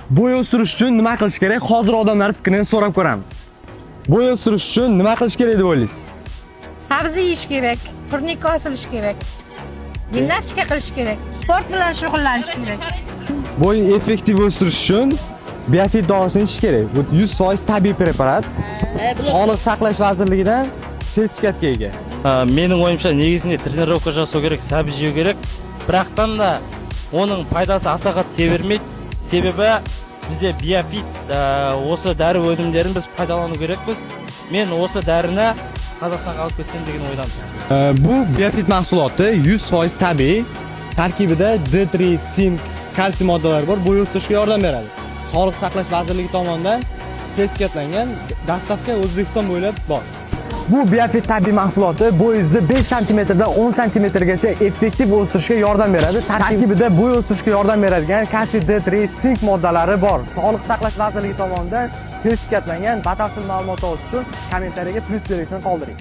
Bo'y o'stirish uchun nima qilish kerak? Hozir odamlar fikrini so'rab ko'ramiz. Bo'y o'stirish uchun nima qilish kerak deb o'ylaysiz? Sabzi yeyish kerak, turnikka osilish kerak. Gimnastika qilish kerak, sport bilan shug'ullanish kerak. Bo'y effektiv o'stirish uchun Biofit dorisini ichish kerak. Bu 100% tabiiy preparat. Sog'liqni saqlash vazirligidan sertifikatga ega. Mening o'yimcha negizinde trenirovka жасау керек, sabzi жеу керек. Biraqdan da оның пайдасы аса қатты тие бермейді. Себебі бізде Biofit осы дәрі өнімдерін біз пайдалану керекпіз. Мен осы дәріні Қазақстанға алып кетсем деген ойдамын. Bu Biofit mahsuloti 100% tabiiy. Tarkibida D3, sink, kalsiy moddalari bor. Bo'y o'stirishga yordam beradi. Sog'liqni saqlash vazirligi tomonidan sertifikatlangan, dastavka O'zbekiston bo'ylab bor. Bu Biofit tabiiy mahsuloti bo'yingizni 5 sm dan 10 sm gacha effektiv o'stirishga yordam beradi. Tarkibida bo'y o'stirishga yordam beradigan kalsiy, D3, sink moddalari bor. Sog'liqni saqlash vazirligi tomonidan sertifikatlangan. Batafsil ma'lumot olish uchun kommentariyaga plus belgisini qoldiring.